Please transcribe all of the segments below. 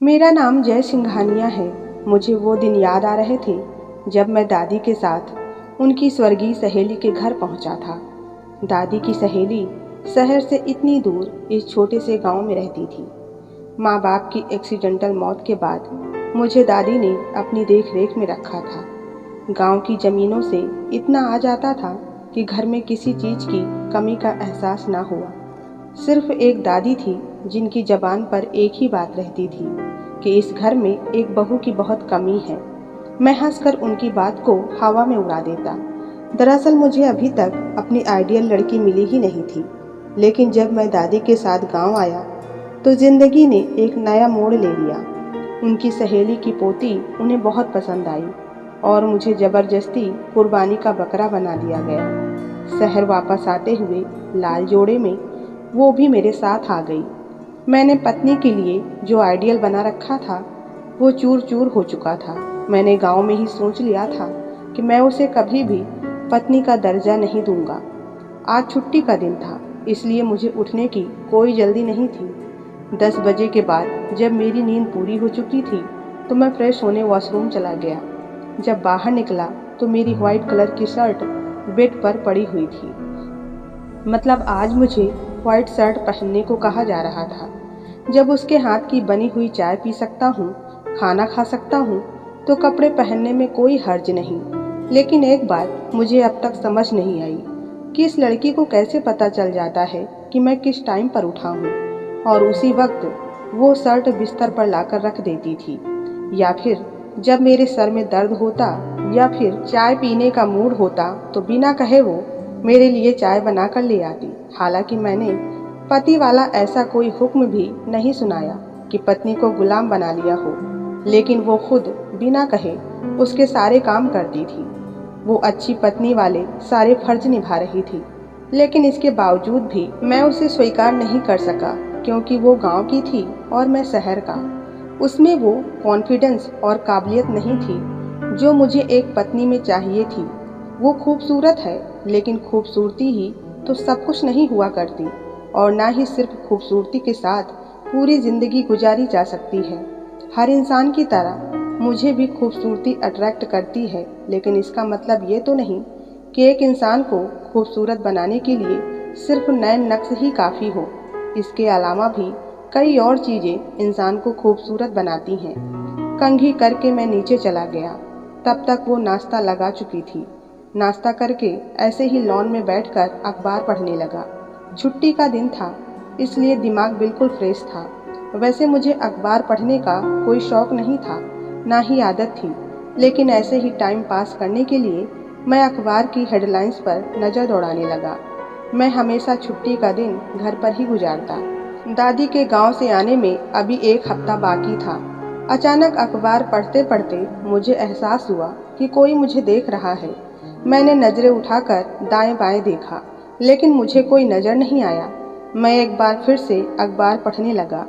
मेरा नाम जय सिंघानिया है। मुझे वो दिन याद आ रहे थे जब मैं दादी के साथ उनकी स्वर्गीय सहेली के घर पहुंचा था। दादी की सहेली शहर से इतनी दूर इस छोटे से गांव में रहती थी। माँ बाप की एक्सीडेंटल मौत के बाद मुझे दादी ने अपनी देख रेख में रखा था। गांव की ज़मीनों से इतना आ जाता था कि घर में किसी चीज़ की कमी का एहसास ना हुआ। सिर्फ एक दादी थी जिनकी ज़बान पर एक ही बात रहती थी कि इस घर में एक बहू की बहुत कमी है। मैं हंसकर उनकी बात को हवा में उड़ा देता। दरअसल मुझे अभी तक अपनी आइडियल लड़की मिली ही नहीं थी, लेकिन जब मैं दादी के साथ गांव आया तो ज़िंदगी ने एक नया मोड़ ले लिया। उनकी सहेली की पोती उन्हें बहुत पसंद आई और मुझे ज़बरदस्ती कुर्बानी का बकरा बना दिया गया। शहर वापस आते हुए लाल जोड़े में वो भी मेरे साथ आ गई। मैंने पत्नी के लिए जो आइडियल बना रखा था वो चूर चूर हो चुका था। मैंने गांव में ही सोच लिया था कि मैं उसे कभी भी पत्नी का दर्जा नहीं दूंगा। आज छुट्टी का दिन था, इसलिए मुझे उठने की कोई जल्दी नहीं थी। 10 बजे के बाद जब मेरी नींद पूरी हो चुकी थी तो मैं फ्रेश होने वॉशरूम चला गया। जब बाहर निकला तो मेरी व्हाइट कलर की शर्ट बेड पर पड़ी हुई थी। मतलब आज मुझे व्हाइट शर्ट पहनने को कहा जा रहा था। जब उसके हाथ की बनी हुई चाय पी सकता हूँ, खाना खा सकता हूँ, तो कपड़े पहनने में कोई हर्ज नहीं। लेकिन एक बात मुझे अब तक समझ नहीं आई कि इस लड़की को कैसे पता चल जाता है कि मैं किस टाइम पर उठा हूँ और उसी वक्त वो शर्ट बिस्तर पर लाकर रख देती थी, या फिर जब मेरे सर में दर्द होता या फिर चाय पीने का मूड होता तो बिना कहे वो मेरे लिए चाय बना कर ले आती। हालांकि मैंने पति वाला ऐसा कोई हुक्म भी नहीं सुनाया कि पत्नी को गुलाम बना लिया हो, लेकिन वो खुद बिना कहे उसके सारे काम करती थी। वो अच्छी पत्नी वाले सारे फर्ज निभा रही थी, लेकिन इसके बावजूद भी मैं उसे स्वीकार नहीं कर सका क्योंकि वो गांव की थी और मैं शहर का। उसमें वो कॉन्फिडेंस और काबिलियत नहीं थी जो मुझे एक पत्नी में चाहिए थी। वो खूबसूरत है, लेकिन खूबसूरती ही तो सब कुछ नहीं हुआ करती, और ना ही सिर्फ खूबसूरती के साथ पूरी ज़िंदगी गुजारी जा सकती है। हर इंसान की तरह मुझे भी खूबसूरती अट्रैक्ट करती है, लेकिन इसका मतलब ये तो नहीं कि एक इंसान को खूबसूरत बनाने के लिए सिर्फ नैन नक्श ही काफ़ी हो। इसके अलावा भी कई और चीज़ें इंसान को खूबसूरत बनाती हैं। कंघी करके मैं नीचे चला गया। तब तक वो नाश्ता लगा चुकी थी। नाश्ता करके ऐसे ही लॉन में बैठकर अखबार पढ़ने लगा। छुट्टी का दिन था, इसलिए दिमाग बिल्कुल फ्रेश था। वैसे मुझे अखबार पढ़ने का कोई शौक नहीं था, ना ही आदत थी, लेकिन ऐसे ही टाइम पास करने के लिए मैं अखबार की हेडलाइंस पर नज़र दौड़ाने लगा। मैं हमेशा छुट्टी का दिन घर पर ही गुजारता। दादी के गांव से आने में अभी एक हफ्ता बाकी था। अचानक अखबार पढ़ते पढ़ते मुझे एहसास हुआ कि कोई मुझे देख रहा है। मैंने नज़रें उठाकर दाएं बाएं देखा, लेकिन मुझे कोई नज़र नहीं आया। मैं एक बार फिर से अखबार पढ़ने लगा,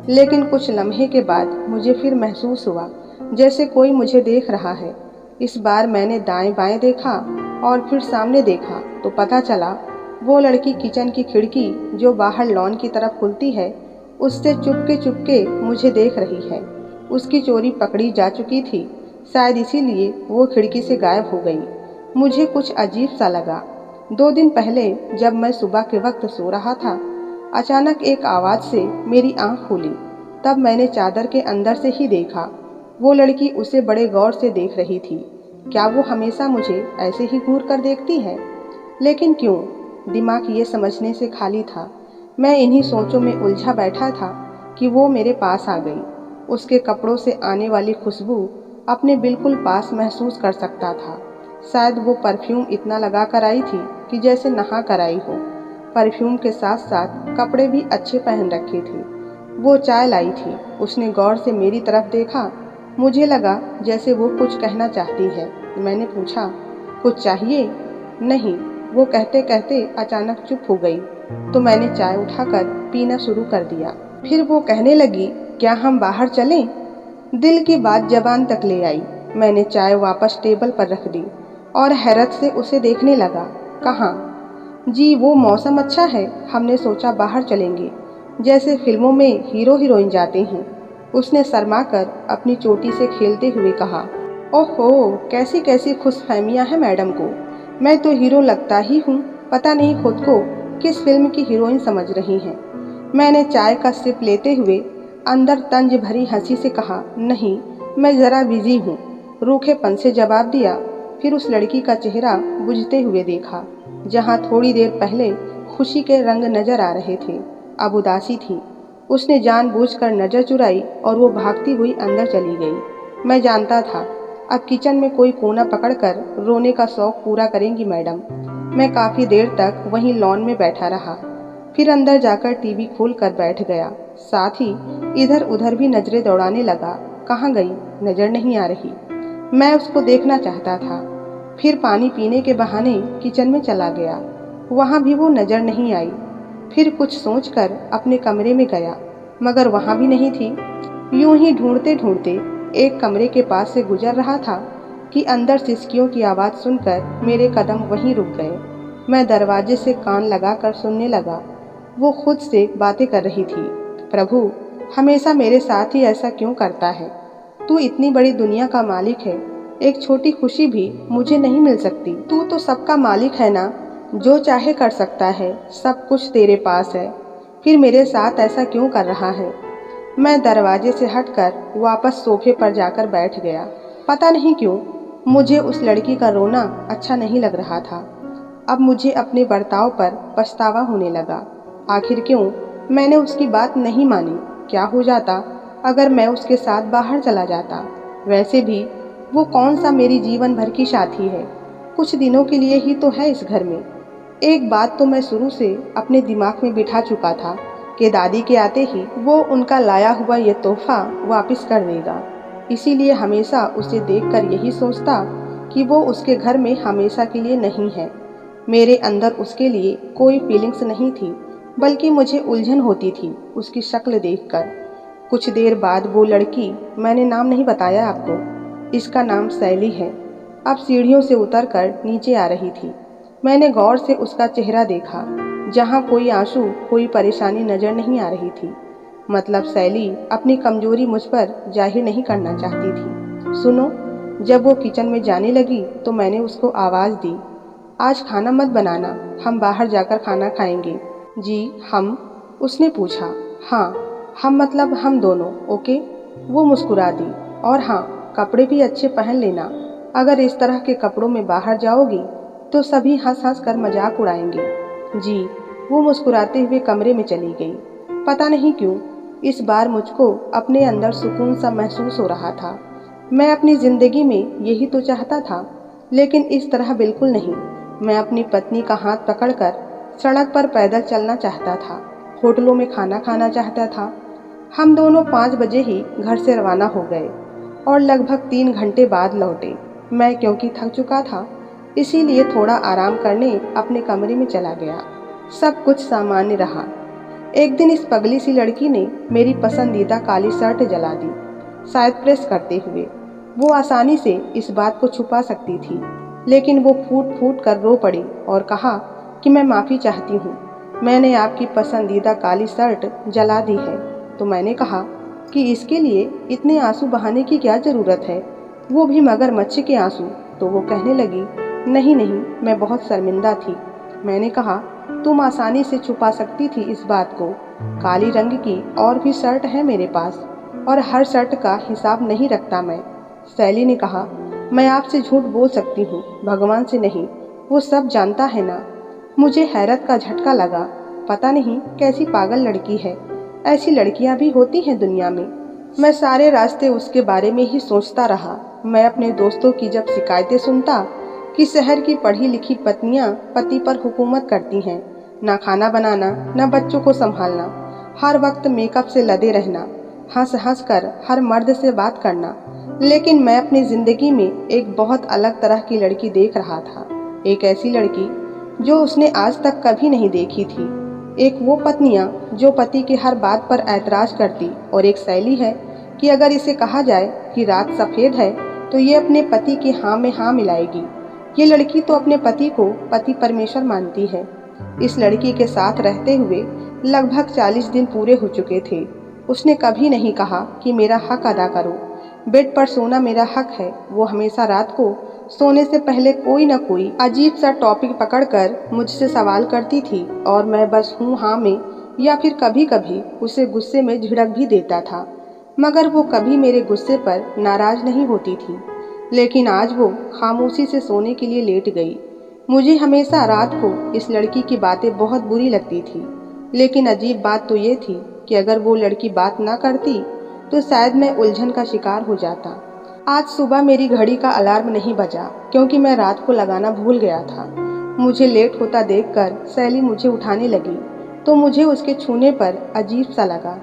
लेकिन कुछ लम्हे के बाद मुझे फिर महसूस हुआ जैसे कोई मुझे देख रहा है। इस बार मैंने दाएं बाएं देखा और फिर सामने देखा तो पता चला वो लड़की किचन की खिड़की जो बाहर लॉन की तरफ खुलती है उससे चुपके चुपके मुझे देख रही है। उसकी चोरी पकड़ी जा चुकी थी, शायद इसीलिए वो खिड़की से गायब हो गई। मुझे कुछ अजीब सा लगा। 2 दिन पहले जब मैं सुबह के वक्त सो रहा था, अचानक एक आवाज़ से मेरी आंख खुली। तब मैंने चादर के अंदर से ही देखा। वो लड़की उसे बड़े गौर से देख रही थी। क्या वो हमेशा मुझे ऐसे ही घूर कर देखती है? लेकिन क्यों? दिमाग ये समझने से खाली था। मैं इन्हीं सोचों में उलझा बैठा था कि वो मेरे पास आ गई। उसके कपड़ों से आने वाली खुशबू अपने बिल्कुल पास महसूस कर सकता था। शायद वो परफ्यूम इतना लगा कर आई थी कि जैसे नहा कर आई हो। परफ्यूम के साथ साथ कपड़े भी अच्छे पहन रखे थे। वो चाय लाई थी। उसने गौर से मेरी तरफ देखा। मुझे लगा जैसे वो कुछ कहना चाहती है। मैंने पूछा, कुछ चाहिए? नहीं, वो कहते कहते अचानक चुप हो गई। तो मैंने चाय उठाकर पीना शुरू कर दिया। फिर वो कहने लगी, क्या हम बाहर चलें? दिल की बात जबान तक ले आई। मैंने चाय वापस टेबल पर रख दी और हैरत से उसे देखने लगा। कहाँ? जी, वो मौसम अच्छा है, हमने सोचा बाहर चलेंगे, जैसे फिल्मों में हीरो हीरोइन जाते हैं। उसने शर्मा कर अपनी चोटी से खेलते हुए कहा। ओहो, कैसी कैसी खुशफहमियां हैं मैडम को। मैं तो हीरो लगता ही हूँ, पता नहीं खुद को किस फिल्म की हीरोइन समझ रही हैं। मैंने चाय का सिप लेते हुए अंदर तंज भरी हंसी से कहा, नहीं, मैं ज़रा बिजी हूँ, रूखेपन से जवाब दिया। फिर उस लड़की का चेहरा बुझते हुए देखा, जहाँ थोड़ी देर पहले खुशी के रंग नजर आ रहे थे, अब उदासी थी। उसने जानबूझकर नजर चुराई और वो भागती हुई अंदर चली गई। मैं जानता था अब किचन में कोई कोना पकड़कर रोने का शौक पूरा करेंगी मैडम। मैं काफ़ी देर तक वहीं लॉन में बैठा रहा, फिर अंदर जाकर टीवी खोल कर बैठ गया। साथ ही इधर उधर भी नजरें दौड़ाने लगा। कहाँ गई, नज़र नहीं आ रही। मैं उसको देखना चाहता था। फिर पानी पीने के बहाने किचन में चला गया, वहाँ भी वो नज़र नहीं आई। फिर कुछ सोचकर अपने कमरे में गया, मगर वहाँ भी नहीं थी। यूं ही ढूंढते ढूंढते एक कमरे के पास से गुजर रहा था कि अंदर सिसकियों की आवाज़ सुनकर मेरे कदम वहीं रुक गए। मैं दरवाजे से कान लगाकर सुनने लगा। वो खुद से बातें कर रही थी। प्रभु, हमेशा मेरे साथ ही ऐसा क्यों करता है? तू इतनी बड़ी दुनिया का मालिक है, एक छोटी खुशी भी मुझे नहीं मिल सकती? तू तो सबका मालिक है ना, जो चाहे कर सकता है, सब कुछ तेरे पास है, फिर मेरे साथ ऐसा क्यों कर रहा है? मैं दरवाजे से हटकर वापस सोफे पर जाकर बैठ गया। पता नहीं क्यों मुझे उस लड़की का रोना अच्छा नहीं लग रहा था। अब मुझे अपने बर्ताव पर पछतावा होने लगा। आखिर क्यों मैंने उसकी बात नहीं मानी? क्या हो जाता अगर मैं उसके साथ बाहर चला जाता? वैसे भी वो कौन सा मेरी जीवन भर की साथी है, कुछ दिनों के लिए ही तो है इस घर में। एक बात तो मैं शुरू से अपने दिमाग में बिठा चुका था कि दादी के आते ही वो उनका लाया हुआ ये तोहफा वापस कर देगा। इसीलिए हमेशा उसे देखकर यही सोचता कि वो उसके घर में हमेशा के लिए नहीं है। मेरे अंदर उसके लिए कोई फीलिंग्स नहीं थी, बल्कि मुझे उलझन होती थी उसकी शक्ल देखकर। कुछ देर बाद वो लड़की, मैंने नाम नहीं बताया आपको, इसका नाम शैली है, अब सीढ़ियों से उतरकर नीचे आ रही थी। मैंने गौर से उसका चेहरा देखा, जहाँ कोई आंसू, कोई परेशानी नजर नहीं आ रही थी। मतलब शैली अपनी कमजोरी मुझ पर जाहिर नहीं करना चाहती थी। सुनो, जब वो किचन में जाने लगी तो मैंने उसको आवाज़ दी, आज खाना मत बनाना, हम बाहर जाकर खाना खाएंगे। जी हम? उसने पूछा। हाँ, हम मतलब हम दोनों, ओके? वो मुस्कुरा दी। और हाँ, कपड़े भी अच्छे पहन लेना, अगर इस तरह के कपड़ों में बाहर जाओगी तो सभी हंस हंस कर मजाक उड़ाएंगे। जी, वो मुस्कुराते हुए कमरे में चली गई। पता नहीं क्यों इस बार मुझको अपने अंदर सुकून सा महसूस हो रहा था। मैं अपनी ज़िंदगी में यही तो चाहता था, लेकिन इस तरह बिल्कुल नहीं। मैं अपनी पत्नी का हाथ पकड़कर सड़क पर पैदल चलना चाहता था, होटलों में खाना खाना चाहता था। हम दोनों 5 बजे ही घर से रवाना हो गए और लगभग 3 घंटे बाद लौटे। मैं क्योंकि थक चुका था, इसीलिए थोड़ा आराम करने अपने कमरे में चला गया। सब कुछ सामान्य रहा। एक दिन इस पगली सी लड़की ने मेरी पसंदीदा काली शर्ट जला दी, शायद प्रेस करते हुए। वो आसानी से इस बात को छुपा सकती थी, लेकिन वो फूट फूट कर रो पड़ी और कहा कि मैं माफ़ी चाहती हूँ, मैंने आपकी पसंदीदा काली शर्ट जला दी है। तो मैंने कहा कि इसके लिए इतने आंसू बहाने की क्या ज़रूरत है, वो भी मगरमच्छ के आंसू। तो वो कहने लगी, नहीं नहीं, मैं बहुत शर्मिंदा थी। मैंने कहा, तुम आसानी से छुपा सकती थी इस बात को। काली रंग की और भी शर्ट है मेरे पास, और हर शर्ट का हिसाब नहीं रखता मैं। शैली ने कहा, मैं आपसे झूठ बोल सकती हूँ, भगवान से नहीं, वो सब जानता है ना। मुझे हैरत का झटका लगा। पता नहीं कैसी पागल लड़की है, ऐसी लड़कियाँ भी होती हैं दुनिया में। मैं सारे रास्ते उसके बारे में ही सोचता रहा। मैं अपने दोस्तों की जब शिकायतें सुनता कि शहर की पढ़ी लिखी पत्नियां पति पर हुकूमत करती हैं, ना खाना बनाना, ना बच्चों को संभालना, हर वक्त मेकअप से लदे रहना, हंस हंस कर हर मर्द से बात करना, लेकिन मैं अपनी ज़िंदगी में एक बहुत अलग तरह की लड़की देख रहा था। एक ऐसी लड़की जो उसने आज तक कभी नहीं देखी थी। एक वो पत्नियां जो पति की हर बात पर ऐतराज़ करती, और एक शैली है कि अगर इसे कहा जाए कि रात सफ़ेद है तो ये अपने पति की हाँ में हाँ मिलाएगी। ये लड़की तो अपने पति को पति परमेश्वर मानती है। इस लड़की के साथ रहते हुए लगभग 40 दिन पूरे हो चुके थे। उसने कभी नहीं कहा कि मेरा हक अदा करो। बेड पर सोना मेरा हक है। वो हमेशा रात को सोने से पहले कोई न कोई अजीब सा टॉपिक पकड़कर मुझसे सवाल करती थी और मैं बस हूँ हाँ में या फिर कभी कभी उसे गुस्से में झिड़क भी देता था, मगर वो कभी मेरे गुस्से पर नाराज नहीं होती थी। लेकिन आज वो खामोशी से सोने के लिए लेट गई। मुझे हमेशा रात को इस लड़की की बातें बहुत बुरी लगती थी, लेकिन अजीब बात तो ये थी कि अगर वो लड़की बात ना करती तो शायद मैं उलझन का शिकार हो जाता। आज सुबह मेरी घड़ी का अलार्म नहीं बजा क्योंकि मैं रात को लगाना भूल गया था। मुझे लेट होता देखकर सैली मुझे उठाने लगी तो मुझे उसके छूने पर अजीब सा लगा।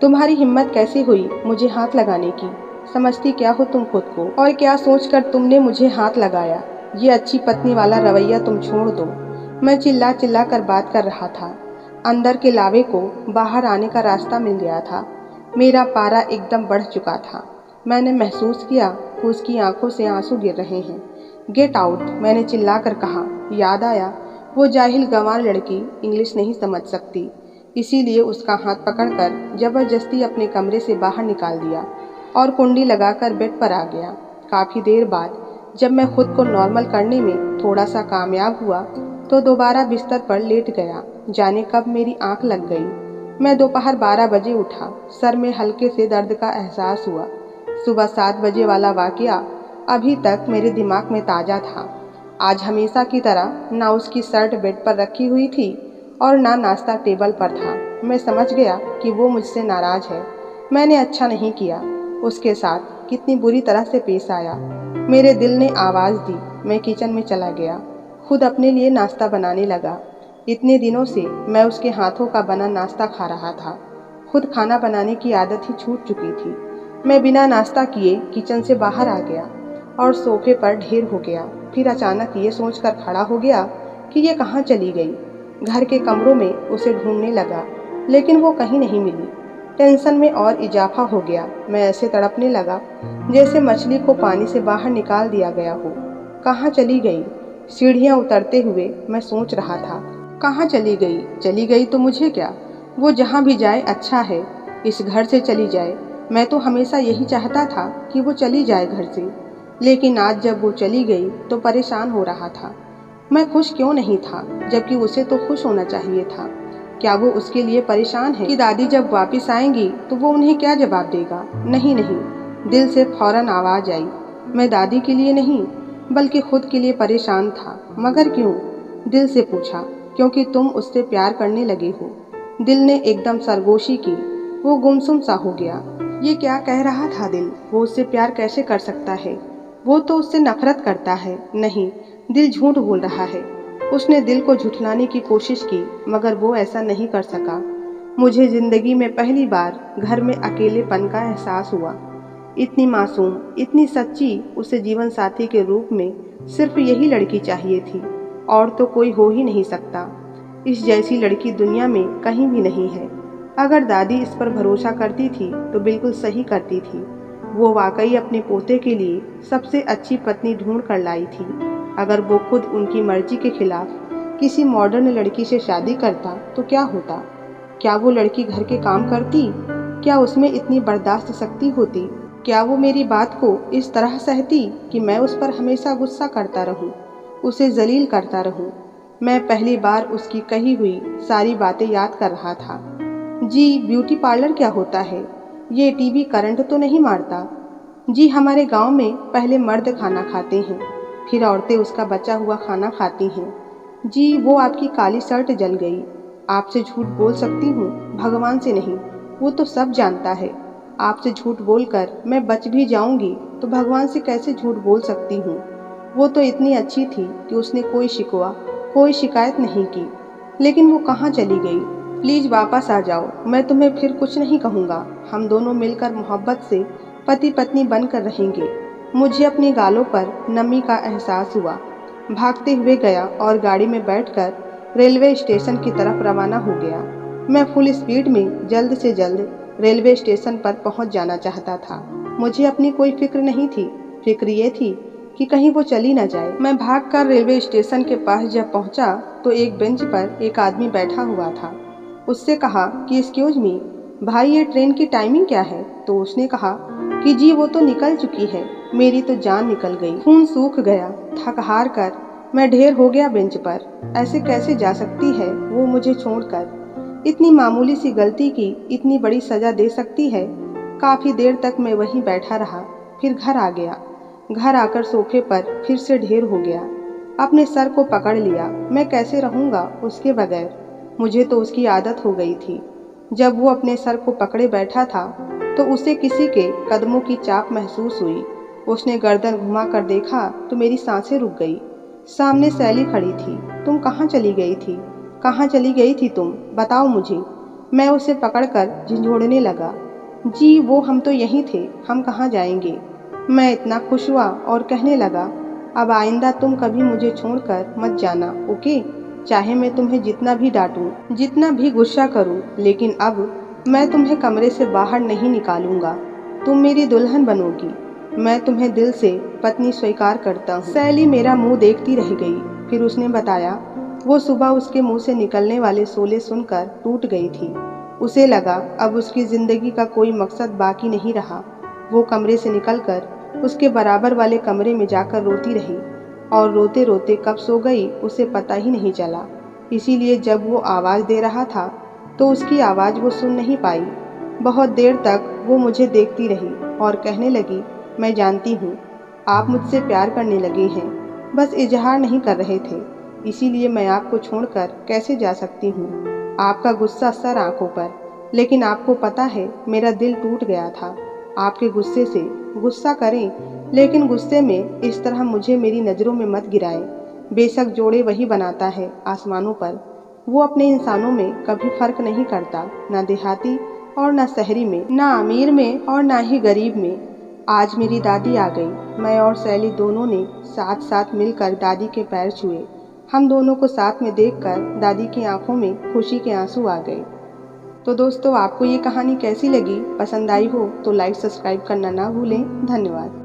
तुम्हारी हिम्मत कैसे हुई मुझे हाथ लगाने की? समझती क्या हो तुम खुद को, और क्या सोचकर तुमने मुझे हाथ लगाया? ये अच्छी पत्नी वाला रवैया तुम छोड़ दो। मैं चिल्ला चिल्ला कर बात कर रहा था। अंदर के लावे को बाहर आने का रास्ता मिल गया था। मेरा पारा एकदम बढ़ चुका था। मैंने महसूस किया कि उसकी आंखों से आंसू गिर रहे हैं। गेट आउट, मैंने चिल्लाकर कहा। याद आया वो जाहिल गंवार लड़की इंग्लिश नहीं समझ सकती, इसीलिए उसका हाथ पकड़कर जबरदस्ती अपने कमरे से बाहर निकाल दिया और कुंडी लगाकर बेड पर आ गया। काफ़ी देर बाद जब मैं खुद को नॉर्मल करने में थोड़ा सा कामयाब हुआ तो दोबारा बिस्तर पर लेट गया। जाने कब मेरी आंख लग गई। मैं दोपहर 12 बजे उठा। सर में हल्के से दर्द का एहसास हुआ। सुबह 7 बजे वाला वाकया अभी तक मेरे दिमाग में ताज़ा था। आज हमेशा की तरह ना उसकी शर्ट बेड पर रखी हुई थी और ना नाश्ता टेबल पर था। मैं समझ गया कि वो मुझसे नाराज़ है। मैंने अच्छा नहीं किया, उसके साथ कितनी बुरी तरह से पेश आया। मेरे दिल ने आवाज़ दी। मैं किचन में चला गया, खुद अपने लिए नाश्ता बनाने लगा। इतने दिनों से मैं उसके हाथों का बना नाश्ता खा रहा था। खुद खाना बनाने की आदत ही छूट चुकी थी। मैं बिना नाश्ता किए किचन से बाहर आ गया और सोफे पर ढेर हो गया। फिर अचानक ये सोचकर खड़ा हो गया कि ये कहाँ चली गई। घर के कमरों में उसे ढूंढने लगा, लेकिन वो कहीं नहीं मिली। टेंशन में और इजाफा हो गया। मैं ऐसे तड़पने लगा जैसे मछली को पानी से बाहर निकाल दिया गया हो। कहाँ चली गई? सीढ़ियाँ उतरते हुए मैं सोच रहा था, कहाँ चली गई? चली गई तो मुझे क्या, वो जहाँ भी जाए अच्छा है, इस घर से चली जाए। मैं तो हमेशा यही चाहता था कि वो चली जाए घर से, लेकिन आज जब वो चली गई तो परेशान हो रहा था। मैं खुश क्यों नहीं था, जबकि उसे तो खुश होना चाहिए था। क्या वो उसके लिए परेशान है कि दादी जब वापस आएंगी तो वो उन्हें क्या जवाब देगा? नहीं नहीं, दिल से फौरन आवाज़ आई। मैं दादी के लिए नहीं बल्कि खुद के लिए परेशान था। मगर क्यों? दिल से पूछा। क्योंकि तुम उससे प्यार करने लगे हो। दिल ने एकदम सरगोशी की। वो गुमसुम सा हो गया। ये क्या कह रहा था दिल? वो उससे प्यार कैसे कर सकता है? वो तो उससे नफरत करता है। नहीं, दिल झूठ बोल रहा है। उसने दिल को झुठलाने की कोशिश की, मगर वो ऐसा नहीं कर सका। मुझे जिंदगी में पहली बार घर में अकेलेपन का एहसास हुआ। इतनी मासूम, इतनी सच्ची, उसे जीवन साथी के रूप में सिर्फ यही लड़की चाहिए थी, और तो कोई हो ही नहीं सकता। इस जैसी लड़की दुनिया में कहीं भी नहीं है। अगर दादी इस पर भरोसा करती थी तो बिल्कुल सही करती थी। वो वाकई अपने पोते के लिए सबसे अच्छी पत्नी ढूंढ कर लाई थी। अगर वो खुद उनकी मर्जी के खिलाफ किसी मॉडर्न लड़की से शादी करता तो क्या होता? क्या वो लड़की घर के काम करती? क्या उसमें इतनी बर्दाश्त शक्ति होती? क्या वो मेरी बात को इस तरह सहती कि मैं उस पर हमेशा गुस्सा करता रहूं, उसे जलील करता रहूं? मैं पहली बार उसकी कही हुई सारी बातें याद कर रहा था। जी, ब्यूटी पार्लर क्या होता है? ये टीवी करंट तो नहीं मारता? जी, हमारे गांव में पहले मर्द खाना खाते हैं, फिर औरतें उसका बचा हुआ खाना खाती हैं। जी, वो आपकी काली शर्ट जल गई। आपसे झूठ बोल सकती हूँ, भगवान से नहीं। वो तो सब जानता है। आपसे झूठ बोलकर मैं बच भी जाऊंगी तो भगवान से कैसे झूठ बोल सकती हूँ? वो तो इतनी अच्छी थी कि उसने कोई शिकवा, कोई शिकायत नहीं की। लेकिन वो कहाँ चली गई? प्लीज़ वापस आ जाओ। मैं तुम्हें फिर कुछ नहीं कहूँगा। हम दोनों मिलकर मोहब्बत से पति पत्नी बनकर रहेंगे। मुझे अपनी गालों पर नमी का एहसास हुआ। भागते हुए गया और गाड़ी में बैठकर रेलवे स्टेशन की तरफ रवाना हो गया। मैं फुल स्पीड में जल्द से जल्द रेलवे स्टेशन पर पहुंच जाना चाहता था। मुझे अपनी कोई फिक्र नहीं थी। फिक्र ये थी कि कहीं वो चली न जाए। मैं भागकर रेलवे स्टेशन के पास जब पहुंचा तो एक बेंच पर एक आदमी बैठा हुआ था। उससे कहा कि एक्सक्यूज मी, भाई ये ट्रेन की टाइमिंग क्या है? तो उसने कहा कि जी वो तो निकल चुकी है, मेरी तो जान निकल गई, खून सूख गया, थक हार कर मैं ढेर हो गया बेंच पर। ऐसे कैसे जा सकती है वो मुझे छोड़कर? इतनी मामूली सी गलती की इतनी बड़ी सजा दे सकती है? काफी देर तक मैं वहीं बैठा रहा, फिर घर आ गया। घर आकर सोफे पर फिर से ढेर हो गया। अपने सर को पकड़ लिया, मैं कैसे रहूंगा उसके बगैर? मुझे तो उसकी आदत हो गई थी। जब वो अपने सर को पकड़े बैठा था तो उसे किसी के कदमों की चाप महसूस हुई। उसने गर्दन घुमा कर देखा तो मेरी सांसें रुक गई। सामने सैली खड़ी थी। तुम कहाँ चली गई थी? कहाँ चली गई थी तुम? बताओ मुझे। मैं उसे पकड़कर झंझोड़ने लगा। जी वो हम तो यहीं थे, हम कहाँ जाएंगे? मैं इतना खुश हुआ और कहने लगा, अब आइंदा तुम कभी मुझे छोड़कर मत जाना, ओके? चाहे मैं तुम्हें जितना भी डांटूं, जितना भी गुस्सा करूं, लेकिन अब मैं तुम्हें कमरे से बाहर नहीं निकालूंगा। तुम मेरी दुल्हन बनोगी। मैं तुम्हें दिल से पत्नी स्वीकार करता हूँ। सैली मेरा मुंह देखती रह गई। फिर उसने बताया, वो सुबह उसके मुंह से निकलने वाले शोले सुनकर टूट गई थी। उसे लगा अब उसकी जिंदगी का कोई मकसद बाकी नहीं रहा। वो कमरे से निकलकर उसके बराबर वाले कमरे में जाकर रोती रही और रोते रोते कब सो गई उसे पता ही नहीं चला। इसीलिए जब वो आवाज़ दे रहा था तो उसकी आवाज़ वो सुन नहीं पाई। बहुत देर तक वो मुझे देखती रही और कहने लगी, मैं जानती हूँ आप मुझसे प्यार करने लगे हैं, बस इजहार नहीं कर रहे थे। इसीलिए मैं आपको छोड़कर कैसे जा सकती हूँ? आपका गुस्सा सर आंखों पर, लेकिन आपको पता है मेरा दिल टूट गया था आपके गुस्से से। गुस्सा करें, लेकिन गुस्से में इस तरह मुझे मेरी नज़रों में मत गिराएं। बेशक जोड़े वही बनाता है आसमानों पर, वो अपने इंसानों में कभी फर्क नहीं करता, ना देहाती और ना शहरी में, ना अमीर में और ना ही गरीब में। आज मेरी दादी आ गई। मैं और सैली दोनों ने साथ साथ मिलकर दादी के पैर छुए। हम दोनों को साथ में देखकर दादी की आंखों में खुशी के आंसू आ गए। तो दोस्तों, आपको ये कहानी कैसी लगी? पसंद आई हो तो लाइक सब्सक्राइब करना ना भूलें। धन्यवाद।